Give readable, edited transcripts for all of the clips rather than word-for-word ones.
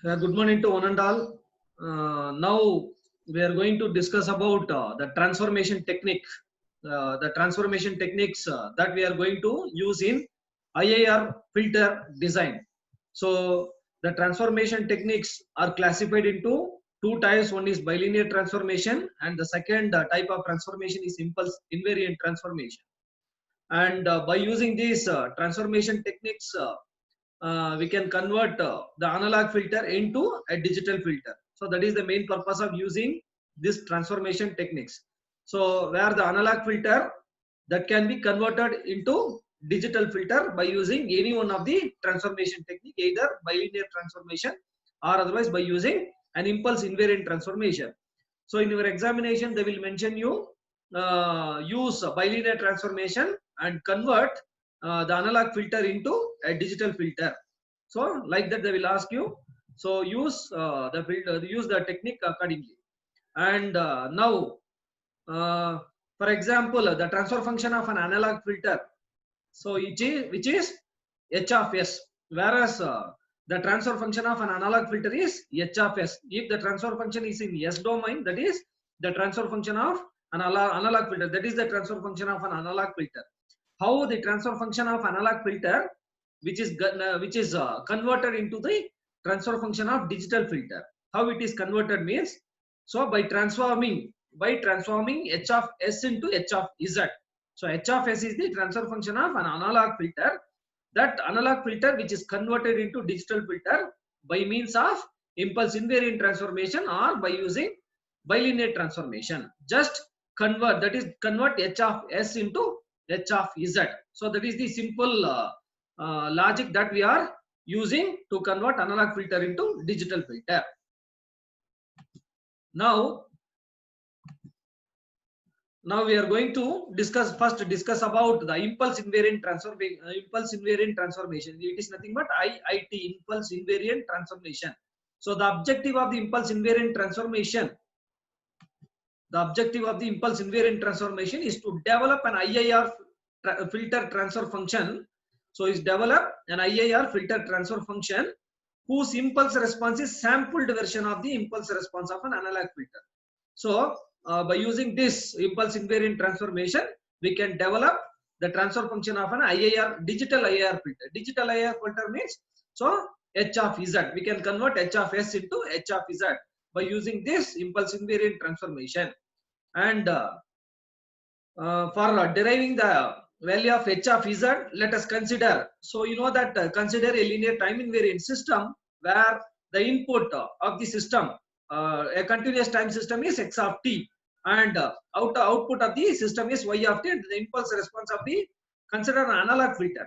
Good morning to one and all. Now we are going to discuss about the transformation technique, the transformation techniques that we are going to use in IIR filter design. So the transformation techniques are classified into two types. One is bilinear transformation, and the second type of transformation is impulse invariant transformation. And by using these transformation techniques, we can convert the analog filter into a digital filter. So that is the main purpose of using this transformation techniques. So where the analog filter that can be converted into digital filter by using any one of the transformation technique, either bilinear transformation or otherwise by using an impulse invariant transformation. So in your examination they will mention you use bilinear transformation and convert the analog filter into a digital filter. So like that they will ask you. So use the filter, use the technique accordingly. And now, for example, the transfer function of an analog filter. So which is h of s, whereas the transfer function of an analog filter is h of s. If the transfer function is in s domain, that is the transfer function of an analog filter. That is the transfer function of an analog filter. How the transfer function of analog filter, which is converted into the transfer function of digital filter. How it is converted means, so by transforming h of s into h of z. So h of s is the transfer function of an analog filter. That analog filter which is converted into digital filter by means of impulse invariant transformation or by using bilinear transformation. Just convert, that is convert h of s into h of z. So that is the simple logic that we are using to convert analog filter into digital filter. Now we are going to discuss about the impulse invariant transformation. It is nothing but IIT, impulse invariant transformation. So the objective of the impulse invariant transformation, is to develop an IIR filter transfer function. So is develop an IIR filter transfer function whose impulse response is sampled version of the impulse response of an analog filter. So by using this impulse invariant transformation, we can develop the transfer function of an IIR, digital IIR filter. Digital IIR filter means, so h of z, we can convert h of s into h of z by using this impulse invariant transformation. And for deriving the value of h of z, let us consider. So you know that consider a linear time invariant system where the input of the system, a continuous time system, is x of t, and output of the system is y of t, and the impulse response of the, consider an analog filter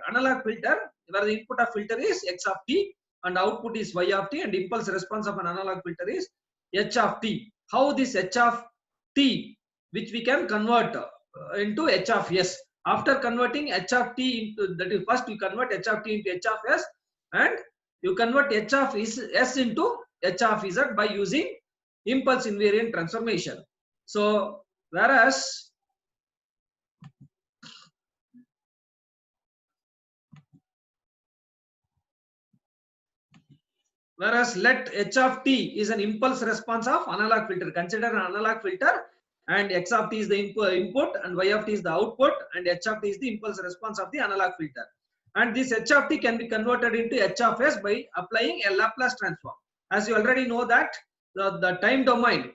where the input of filter is x of t and output is y of t, and impulse response of an analog filter is h of t. How this h of t, which we can convert into h of s. After converting h of t into, that is first you convert h of t into h of s, and you convert h of s into h of z by using impulse invariant transformation. So whereas let h of t is an impulse response of analog filter. Consider an analog filter, and x of t is the input and y of t is the output, and h of t is the impulse response of the analog filter. And this h of t can be converted into h of s by applying a Laplace transform. As you already know that the time domain,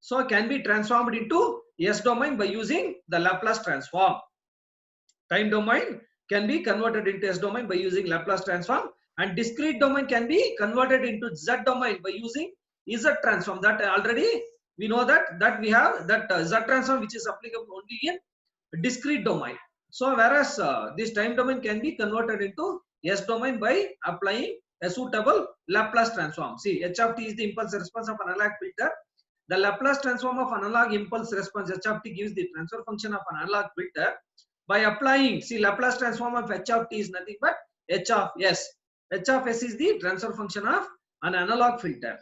so can be transformed into s domain by using the Laplace transform. Time domain can be converted into s domain by using Laplace transform, and discrete domain can be converted into z domain by using z transform. That already we know that we have that z transform which is applicable only in discrete domain. So whereas this time domain can be converted into s domain by applying a suitable Laplace transform. See, h of t is the impulse response of an analog filter. The Laplace transform of analog impulse response h of t gives the transfer function of an analog filter by applying, see, Laplace transform of h of t is nothing but h of s. H of s is the transfer function of an analog filter.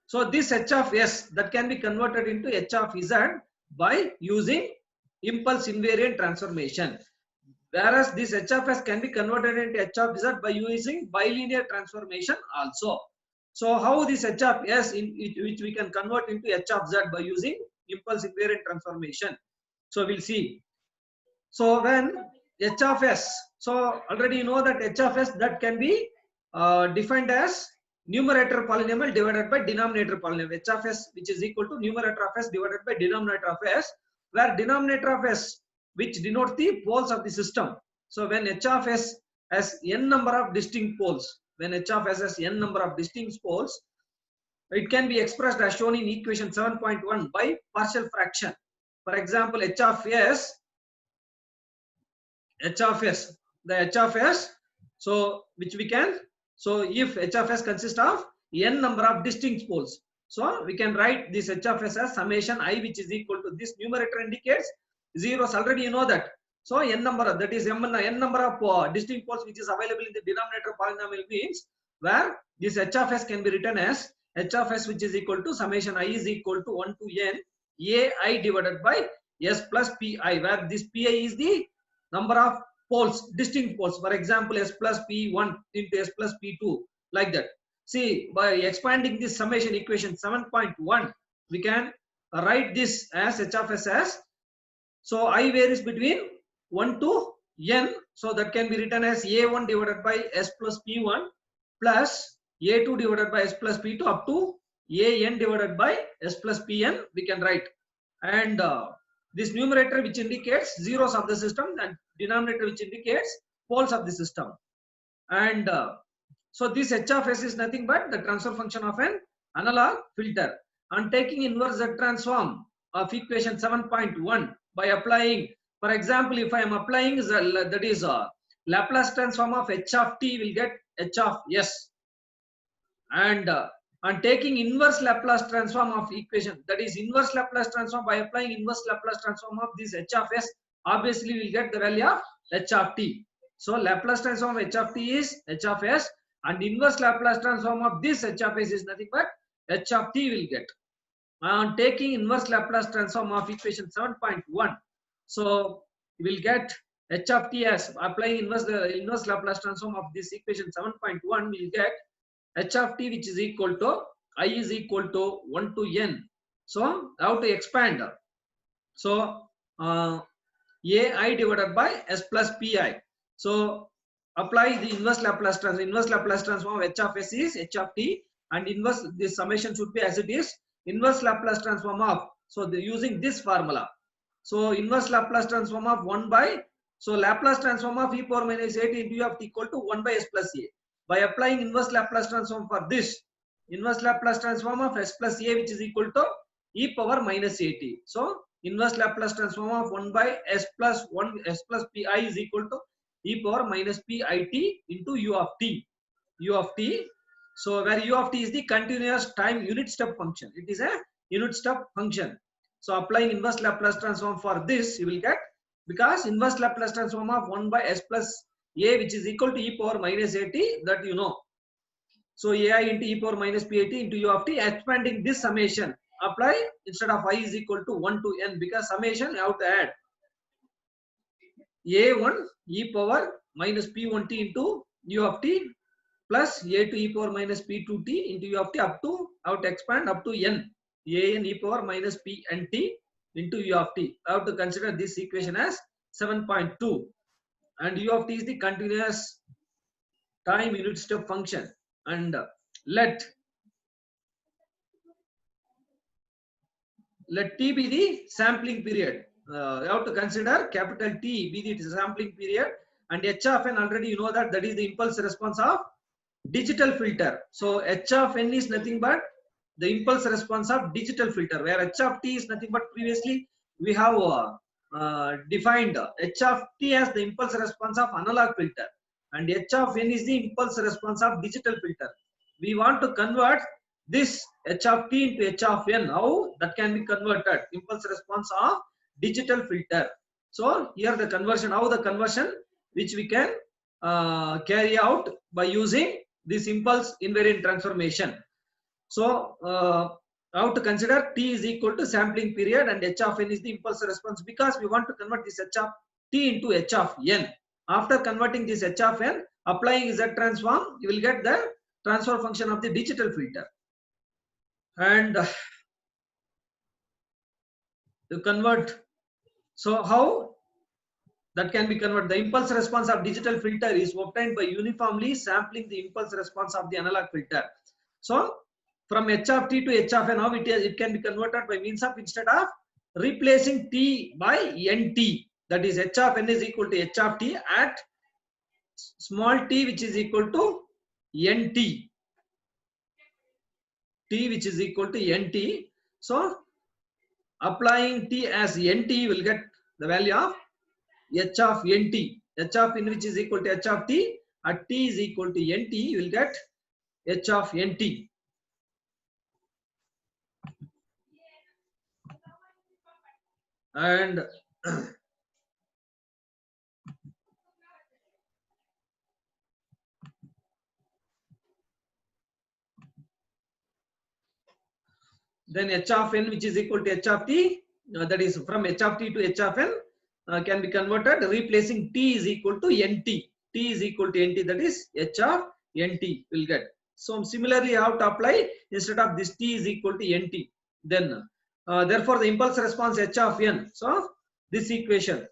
So this h of s that can be converted into h of z by using impulse invariant transformation. Whereas this H of S can be converted into H of Z by using bilinear transformation also. So how this H of S which we can convert into H of Z by using impulse invariant transformation. So we'll see. So when H of S, so already you know that H of S that can be defined as numerator polynomial divided by denominator polynomial. H of S which is equal to numerator of S divided by denominator of S, where denominator of S which denotes the poles of the system. So when H of S has n number of distinct poles, when H of S has n number of distinct poles, it can be expressed as shown in equation 7.1 by partial fraction. For example, H of S, the H of S, so which we can, so if H of S consists of n number of distinct poles, so we can write this H of S as summation I, which is equal to this numerator indicates zeros, already you know that. So n number, that is n number of distinct poles which is available in the denominator polynomial means where this H of S can be written as H of S which is equal to summation I is equal to 1 to n ai divided by s plus pi, where this pi is the number of poles, distinct poles. For example, s plus p1 into s plus p2, like that. See, by expanding this summation equation 7.1, we can write this as H of S as, so I varies between 1 to n, so that can be written as a1 divided by s plus p1 plus a2 divided by s plus p2 up to an divided by s plus pn we can write. And this numerator which indicates zeros of the system and denominator which indicates poles of the system. And so this H of S is nothing but the transfer function of an analog filter. And taking inverse Z transform of equation 7.1 by applying, for example, if I am applying that is Laplace transform of H of t, will get H of S. And taking inverse Laplace transform of equation, that is inverse Laplace transform, by applying inverse Laplace transform of this H of S, obviously we will get the value of H of t. So Laplace transform of H of t is H of S, and inverse Laplace transform of this H of S is nothing but H of t will get. And taking inverse Laplace transform of equation 7.1, so we will get H of t as, applying inverse Laplace transform of this equation 7.1, we will get H of t which is equal to I is equal to 1 to n. So how to expand? So ai divided by s plus pi. So apply the inverse Laplace transform. Inverse Laplace transform of H of S is H of t, and inverse, this summation should be as it is, inverse Laplace transform of, so using this formula. So inverse Laplace transform of 1 by, so Laplace transform of e power minus at into u of t equal to 1 by s plus a. By applying inverse Laplace transform for this, inverse Laplace transform of s plus a which is equal to e power minus at. So inverse Laplace transform of 1 by s plus pi is equal to e power minus pit into u of t. So where u of t is the continuous time unit step function. It is a unit step function. So applying inverse Laplace transform for this, you will get, because inverse Laplace transform of 1 by s plus a which is equal to e power minus at, that you know. So ai into e power minus pat into u of t, expanding this summation, apply instead of I is equal to 1 to n, because summation you have to add a1 e power minus p1t into u of t plus a2 e power minus p2t into u of t up to, how to expand up to n, an e power minus pnt into u of t. I have to consider this equation as 7.2, and u of t is the continuous time unit step function. And let t be the sampling period. You have to consider capital T be the sampling period, and h of n, already you know that is the impulse response of digital filter. So h of n is nothing but the impulse response of digital filter, where h of t is nothing but, previously we have defined h of t as the impulse response of analog filter, and h of n is the impulse response of digital filter. We want to convert this h of t into h of n. How that can be converted? Impulse response of digital filter. So here the conversion, how the conversion which we can carry out by using this impulse invariant transformation. So how to consider t is equal to sampling period and h of n is the impulse response, because we want to convert this h of t into h of n. After converting this h of n, applying Z transform, you will get the transfer function of the digital filter. And you convert. So how that can be converted? The impulse response of digital filter is obtained by uniformly sampling the impulse response of the analog filter. So from h of t to h of n, how it can be converted by means of, instead of replacing t by nt, that is h of n is equal to h of t at small t which is equal to nt, t which is equal to nt. So applying t as nt, you will get the value of h of nt, h of n which is equal to h of t, at t is equal to nt, you will get h of nt. And then h of n which is equal to h of t, that is from h of t to h of n can be converted, replacing t is equal to nt, t is equal to nt, that is h of nt will get. So similarly, you have to apply, instead of this t is equal to nt, then therefore the impulse response h of n, so this equation,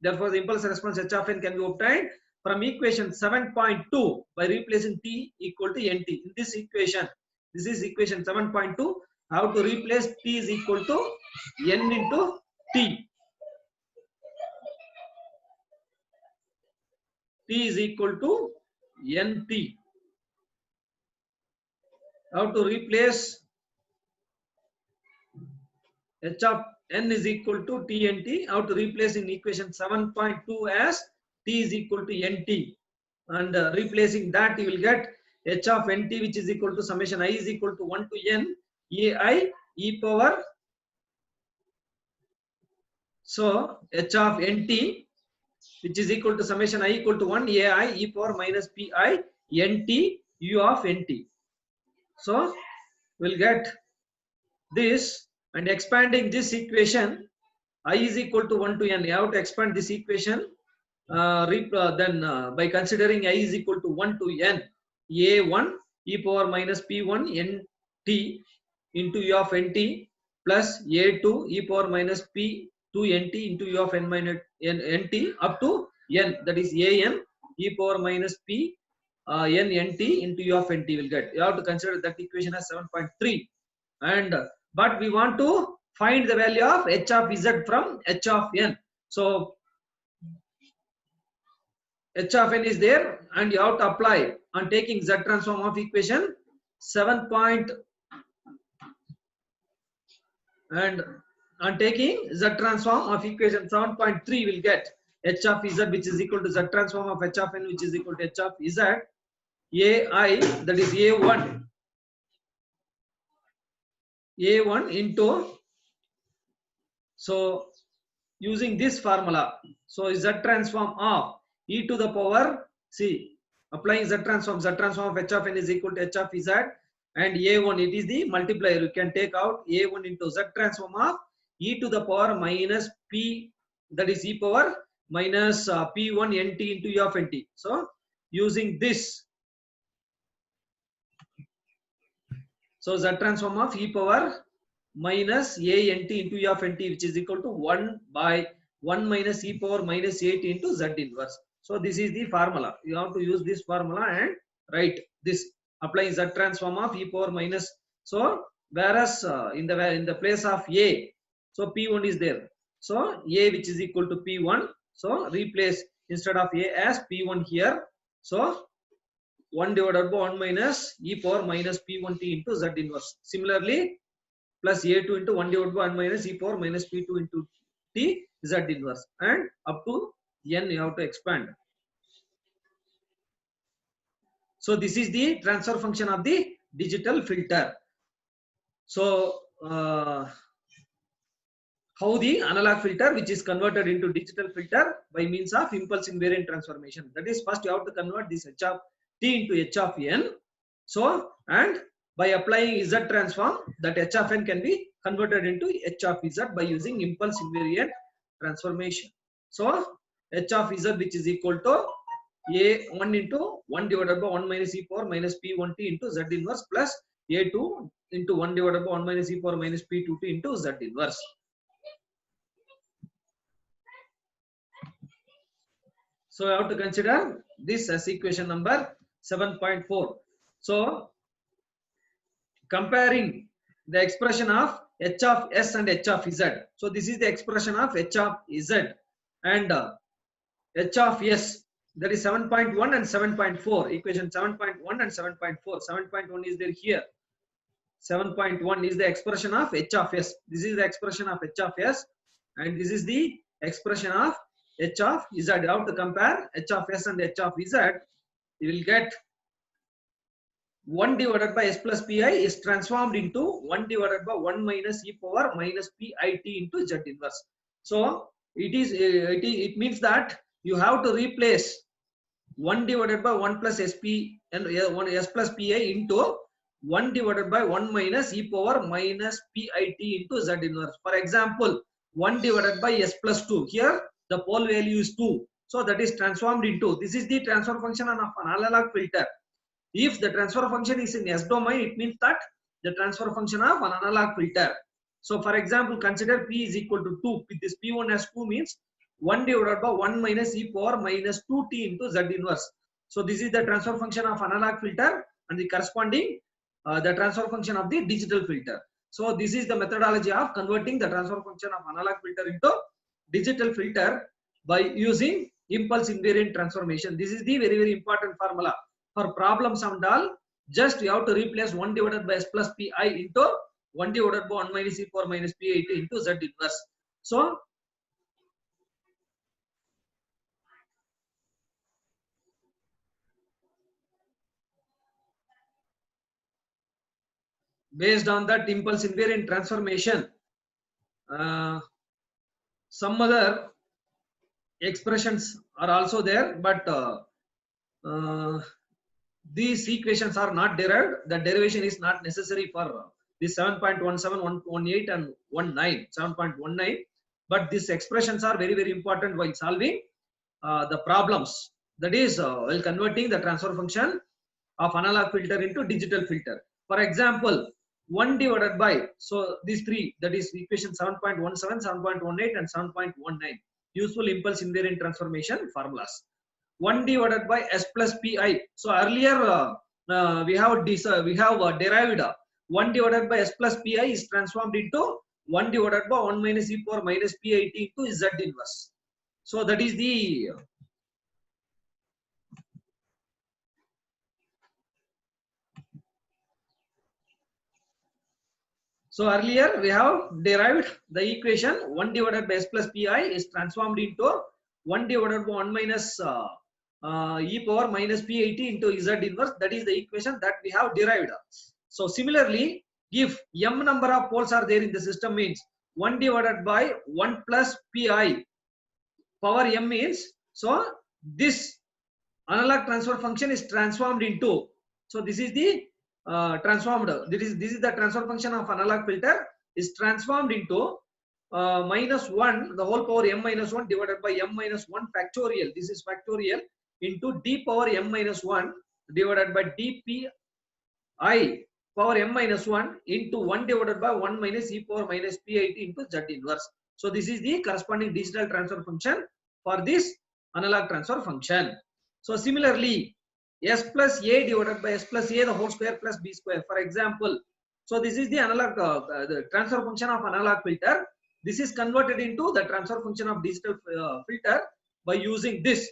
therefore the impulse response h of n can be obtained from equation 7.2 by replacing t equal to nt. In this equation, this is equation 7.2, how to replace t is equal to n into t, t is equal to nt. How to replace h of n is equal to tnt, how to replace in equation 7.2 as t is equal to nt, and replacing that, you will get h of nt which is equal to summation I is equal to 1 to n ai e power, so h of nt which is equal to summation I equal to 1 ai e power minus pi nt u of nt. So we'll get this, and expanding this equation, I is equal to 1 to n, you have to expand this equation, then by considering I is equal to 1 to n a1 e power minus p1 nt into u of nt plus a2 e power minus p2 nt into u of n minus nt up to n, that is an e power minus p n nt into u of nt will get. You have to consider that equation as 7.3, and but we want to find the value of h of z from h of n. So h of n is there, and you have to apply on taking z transform of equation 7. And on taking z transform of equation 7.3, will get h of z which is equal to z transform of h of n which is equal to h of z ai, that is a1 into, so using this formula, so z transform of e to the power, see, applying z transform of h of n is equal to h of z, and a1, it is the multiplier, you can take out a1 into z transform of e to the power minus p, that is e power minus p1 nt into u of nt. So using this, so z transform of e power minus a nt into u of nt which is equal to 1 by 1 minus e power minus 8 into z inverse. So this is the formula, you have to use this formula and write this, applying z transform of e power minus, so whereas in the place of a, so p1 is there, so a which is equal to p1, so replace instead of a as p1 here, so 1 divided by 1 minus e power minus p1t into z inverse. Similarly, plus a2 into 1 divided by 1 minus e power minus p2 into t z inverse, and up to n you have to expand. So this is the transfer function of the digital filter. So how the analog filter which is converted into digital filter by means of impulse invariant transformation, that is, first you have to convert this h of t into h of n, so, and by applying z transform, that h of n can be converted into h of z by using impulse invariant transformation. So h of z, which is equal to a1 into 1 divided by 1 minus e power minus p1t into z inverse plus a2 into 1 divided by 1 minus e power minus p2t into z inverse. So I have to consider this as equation number 7.4. So comparing the expression of h of s and h of z. So this is the expression of h of z and h of s, that is 7.1 and 7.4, equation 7.1 and 7.4. 7.1 is there here. 7.1 is the expression of h of s. This is the expression of h of s and this is the expression of h of z. How to compare h of s and h of z? You will get 1 divided by s plus pi is transformed into 1 divided by 1 minus e power minus pit into z inverse. So it means that you have to replace 1 divided by 1 plus sp and 1 s plus pi into 1 divided by 1 minus e power minus pit into z inverse. For example, 1 divided by s plus 2. Here the pole value is 2. So that is transformed into, this is the transfer function of an analog filter. If the transfer function is in S domain, it means that the transfer function of an analog filter. So for example, consider P is equal to 2. This P1 as 2 means 1 divided by 1 minus e power minus 2t into z inverse. So this is the transfer function of analog filter and the corresponding the transfer function of the digital filter. So this is the methodology of converting the transfer function of analog filter into digital filter by using impulse invariant transformation. This is the very important formula. For problems and all, just you have to replace 1 divided by s plus pi into 1 divided by 1 minus e power minus pi into z inverse. So based on that impulse invariant transformation, some other expressions are also there, but these equations are not derived. The derivation is not necessary for this 7.17, 118 and 19, 7.19. But these expressions are very important while solving the problems. That is while converting the transfer function of analog filter into digital filter. For example, 1 divided by, so these three, that is equation 7.17, 7.18 and 7.19, useful impulse invariant transformation formulas. 1 divided by s plus pi. So earlier we have derived 1 divided by s plus pi is transformed into 1 divided by 1 minus e power minus pit into z inverse. So that is the so earlier we have derived the equation 1 divided by s plus pi is transformed into 1 divided by 1 minus e power minus pit into z inverse. That is the equation that we have derived. So similarly, if m number of poles are there in the system, means 1 divided by 1 plus pi power m means, so this analog transfer function is transformed into, so this is the transformed, this is the transfer function of analog filter is transformed into minus 1 the whole power m minus 1 divided by m minus 1 factorial, this is factorial, into d power m minus 1 divided by dpi power m minus 1 into 1 divided by 1 minus e power minus pit into z inverse. So this is the corresponding digital transfer function for this analog transfer function. So similarly, s plus a divided by s plus a the whole square plus b square. For example, so this is the analog the transfer function of analog filter. This is converted into the transfer function of digital filter by using this.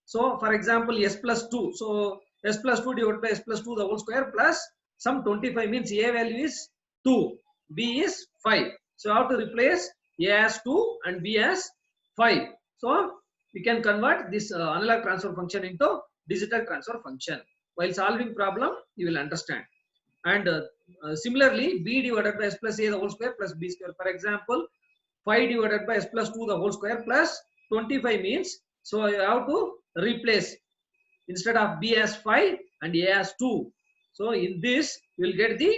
So for example, s plus 2. So s plus 2 divided by s plus 2 the whole square plus some 25 means a value is 2, b is 5. So I have to replace a as 2 and b as 5. So we can convert this analog transfer function into digital transfer function. While solving problem, you will understand. And similarly, b divided by s plus a the whole square plus b square. For example, 5 divided by s plus 2 the whole square plus 25 means, so you have to replace instead of b as 5 and a as 2. So in this, you will get the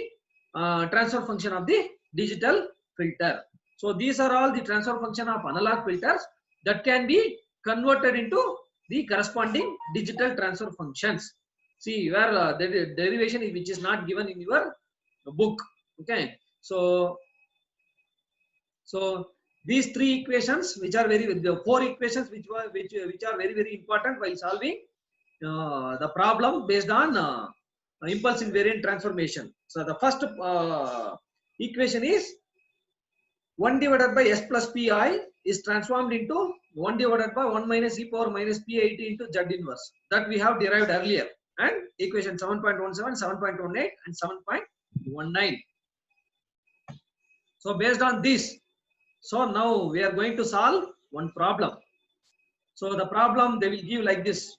transfer function of the digital filter. So these are all the transfer function of analog filters that can be converted into the corresponding digital transfer functions. See where the derivation which is not given in your book. Okay, so these three equations, which are the four equations which are very important while solving the problem based on impulse invariant transformation. So the first equation is 1 divided by s plus pi is transformed into 1 divided by 1 minus e power minus pi t into z inverse, that we have derived earlier, and equation 7.17, 7.18 and 7.19. So based on this, so now we are going to solve one problem. So the problem they will give like this.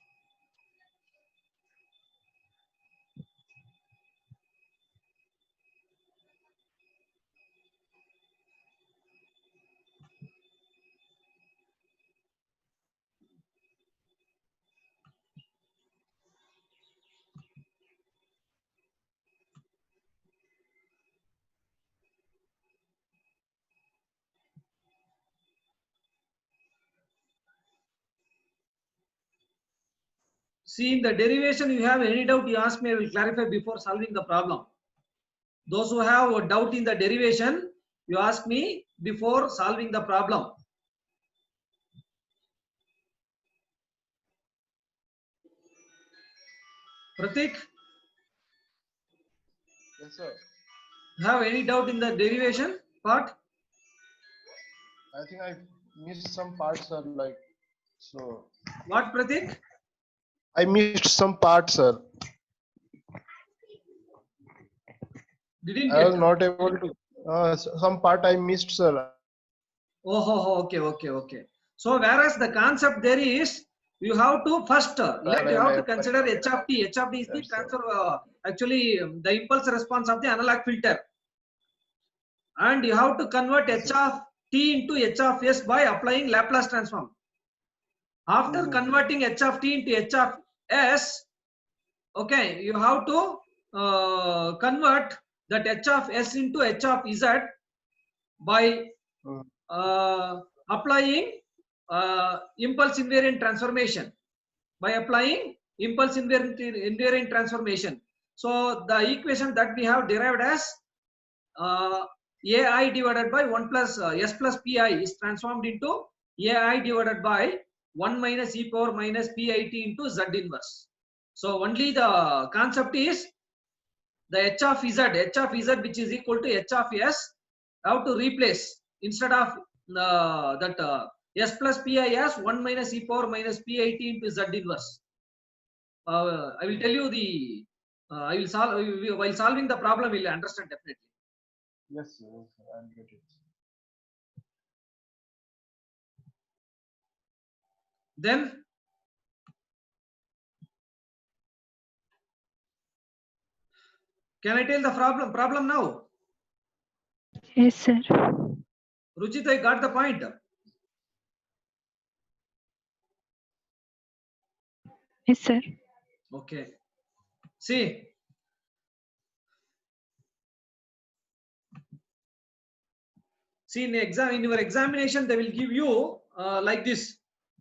See, in the derivation you have any doubt, you ask me, I will clarify before solving the problem. Those who have a doubt in the derivation, you ask me before solving the problem. Pratik? Yes, sir. Have any doubt in the derivation part? I think I missed some parts, sir. Like so. What, Pratik? I missed some parts, sir. Didn't I was get. not able to. Some part I missed, sir. Oh, okay. So whereas the concept there is, you have to first you have to consider h of t. H of t is the transfer, actually the impulse response of the analog filter, and you have to convert h of t into h of s by applying Laplace transform. After converting h of t into h of s, okay, you have to convert that h of s into h of z by applying impulse invariant transformation. By applying impulse invariant transformation. So the equation that we have derived as ai divided by 1 plus s plus pi is transformed into ai divided by 1 minus e power minus pit into z inverse. So only the concept is the h of z which is equal to h of s, have to replace instead of that s plus pi as 1 minus e power minus pit into z inverse. I will tell you the I will solve while solving the problem. Will understand definitely. Yes, sir. Yes, sir. I'll get it. Then can I tell the problem now? Yes, sir. Ruchit, I got the point. Yes, sir. Okay. See. See, in your examination, they will give you like this.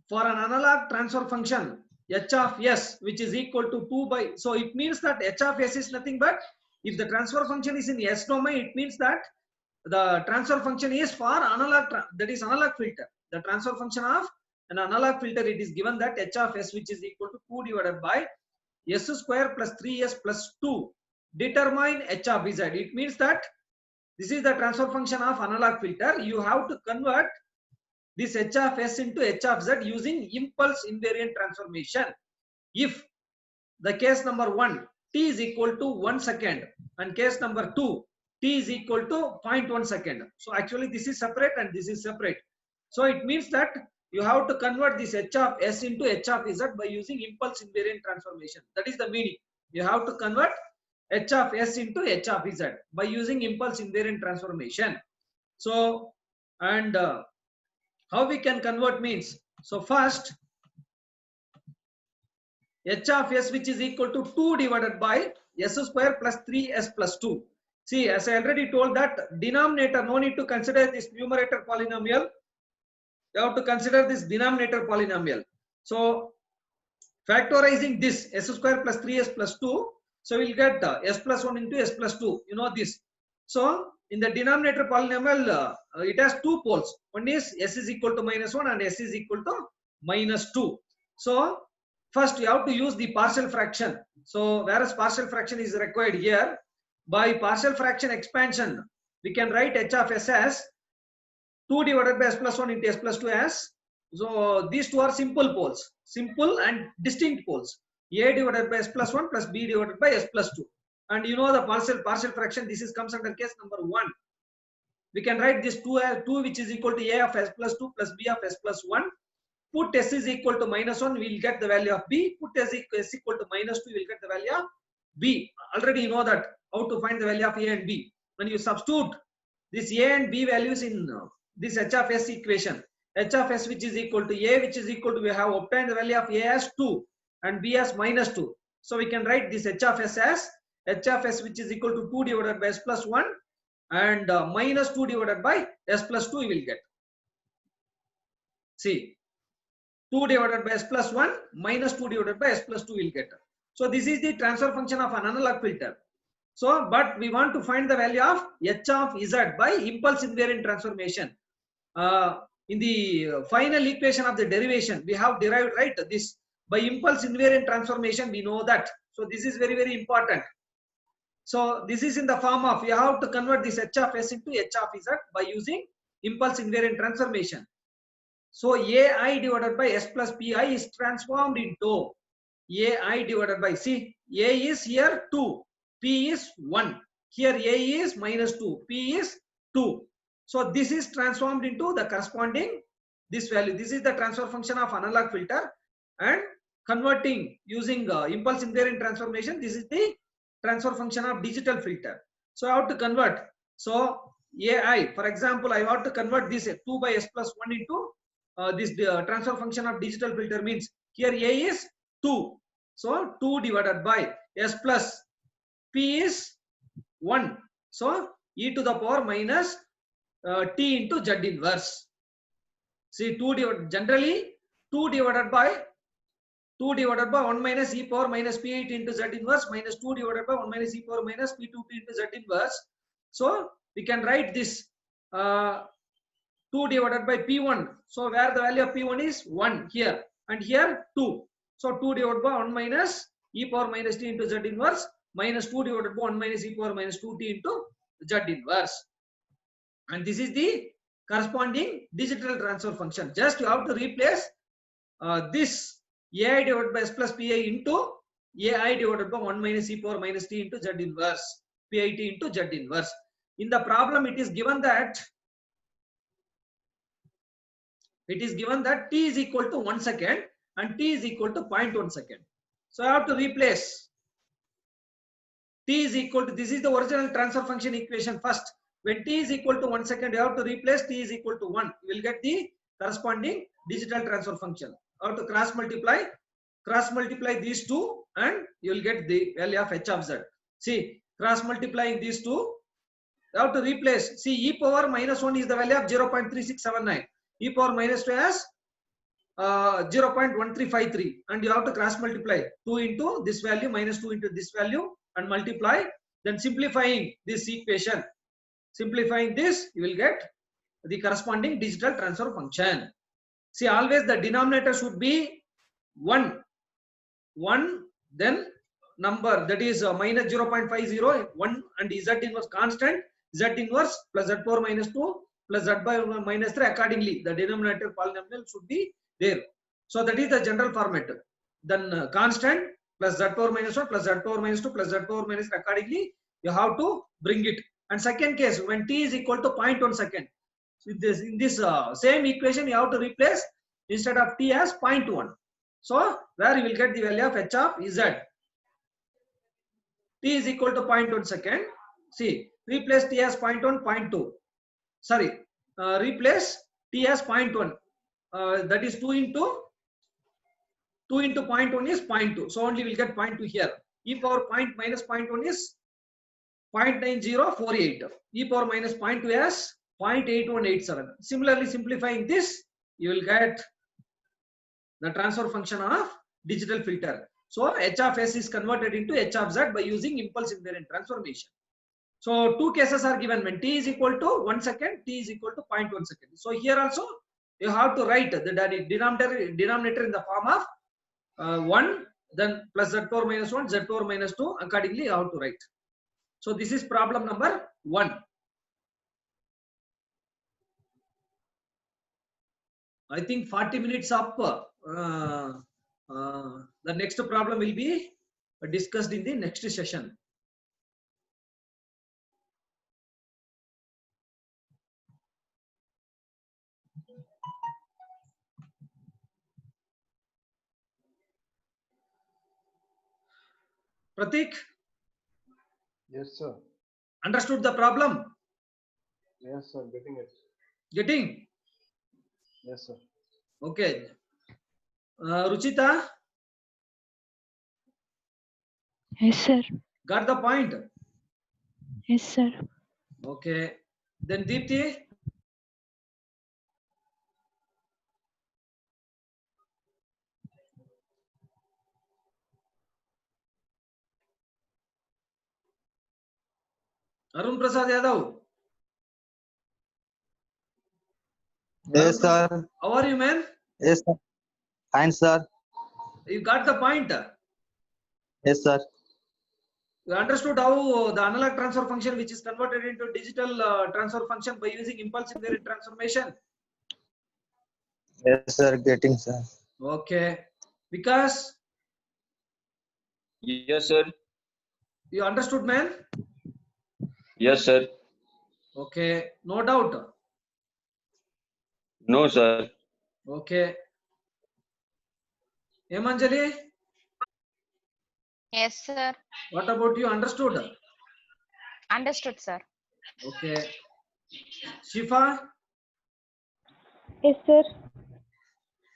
For an analog transfer function, h of s, which is equal to 2 by, so it means that h of s is nothing but, if the transfer function is in s domain, it means that the transfer function is for analog, that is analog filter. The transfer function of an analog filter, it is given that h of s, which is equal to 2 divided by s square plus 3s plus 2. Determine h of z. It means that this is the transfer function of analog filter. You have to convert this h of s into h of z using impulse invariant transformation. If the case number 1, t is equal to 1 second, and case number 2, t is equal to 0.1 second. So actually this is separate and this is separate. So it means that you have to convert this h of s into h of z by using impulse invariant transformation. That is the meaning. You have to convert h of s into h of z by using impulse invariant transformation. So, and how we can convert means, so first h of s, which is equal to 2 divided by s square plus 3s plus 2. See, as I already told that denominator, no need to consider this numerator polynomial. You have to consider this denominator polynomial. So factorizing this s square plus 3s plus 2, so we'll get s plus 1 into s plus 2. You know this. So in the denominator polynomial, it has two poles. One is s is equal to minus 1 and s is equal to minus 2. So first you have to use the partial fraction. So whereas partial fraction is required here, by partial fraction expansion, we can write h of s as 2 divided by s plus 1 into s plus 2 as, so these two are simple poles, simple and distinct poles. A divided by s plus 1 plus b divided by s plus 2. And you know the partial fraction, this is comes under case number 1. We can write this 2 as 2 which is equal to a of s plus 2 plus b of s plus 1. Put s is equal to minus 1, we will get the value of b. Put s equal to minus 2, we will get the value of b. Already you know that how to find the value of a and b. When you substitute this a and b values in this h of s equation, h of s which is equal to a which is equal to, we have obtained the value of a as 2 and b as minus 2. So we can write this h of s as h of s which is equal to 2 divided by s plus 1 and minus 2 divided by s plus 2 we will get. See, 2 divided by s plus 1 minus 2 divided by s plus 2 will get. So this is the transfer function of an analog filter. So, but we want to find the value of h of z by impulse invariant transformation. In the final equation of the derivation, we have derived, right, this by impulse invariant transformation, we know that. So this is very, very important. So this is in the form of, you have to convert this h of s into h of z by using impulse invariant transformation. So ai divided by s plus pi is transformed into ai divided by, see, a is here 2, p is 1. Here a is minus 2, p is 2. So this is transformed into the corresponding this value. This is the transfer function of analog filter, and converting using impulse invariant transformation, this is the transfer function of digital filter. So I have to convert. So ai, for example, I want to convert this 2 by s plus 1 into this transfer function of digital filter, means here a is 2. So 2 divided by s plus p is 1. So e to the power minus t into z inverse. See, generally 2 divided by 1 minus e power minus p8 into z inverse minus 2 divided by 1 minus e power minus p2t into z inverse. So we can write this 2 divided by p1. So where the value of p1 is 1 here, and here 2. So 2 divided by 1 minus e power minus t into z inverse minus 2 divided by 1 minus e power minus 2t into z inverse. And this is the corresponding digital transfer function. Just you have to replace this ai divided by s plus pi into ai divided by 1 minus e power minus t into z inverse, pit into z inverse. In the problem, it is given that t is equal to 1 second and t is equal to 0.1 second. So I have to replace t is equal to, this is the original transfer function equation first. When t is equal to 1 second, you have to replace t is equal to 1. You will get the corresponding digital transfer function. You have to cross multiply these two, and you will get the value of h of z. See, cross multiplying these two, you have to replace. See, e power minus 1 is the value of 0.3679. E power minus 2 as 0.1353, and you have to cross multiply 2 into this value minus 2 into this value and multiply. Then simplifying this equation, simplifying this, you will get the corresponding digital transfer function. See, always the denominator should be 1, then number, that is minus 0.50, 1, and z inverse constant, z inverse plus z power minus 2 plus z by minus 3. Accordingly, the denominator polynomial should be there. So that is the general format. Then constant plus z power minus 1 plus z power minus 2 plus z power minus 3. Accordingly, you have to bring it. And second case, when t is equal to 0.1 second. So in this same equation, you have to replace instead of t as 0.1. So where you will get the value of h of z. T is equal to 0.1 second. See, replace t as 0.1, 0.2. Sorry, replace t as 0.1. That is 2 into 0.1 is 0.2. So only we will get 0.2 here. E power minus 0.1 is 0.9048. E power minus 0.2 as 0.8187. Similarly, simplifying this, you will get the transfer function of digital filter. So h of s is converted into h of z by using impulse invariant transformation. So two cases are given when t is equal to 1 second, t is equal to 0.1 second. So here also you have to write the denominator in the form of 1, then plus z power minus 1, z power minus 2. Accordingly, you have to write. So this is problem number 1. I think 40 minutes up. The next problem will be discussed in the next session. Pratik, Yes, sir. understood the problem? Yes, sir. Getting it. Getting? Yes, sir. Okay. Ruchita, Yes, sir. got the point? Yes, sir. Okay. Then Deepthi, Arun Prasad Yadav. Yes, sir. How are you, man? Yes, sir. Fine, sir. You got the point? Yes, sir. You understood how the analog transfer function, which is converted into digital transfer function by using impulse invariant transformation? Yes, sir. Getting, sir. Okay. Because Yes, sir. you understood, man? Yes, sir. Okay. No doubt. No, sir. Okay. Emanjali, Yes, sir. what about you? Understood? Understood, sir. Okay. Shifa, Yes, sir.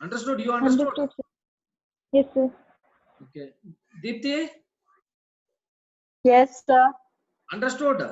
understood? You understood? Understood, sir. Yes, sir. Okay. Deepthi, Yes, sir. understood?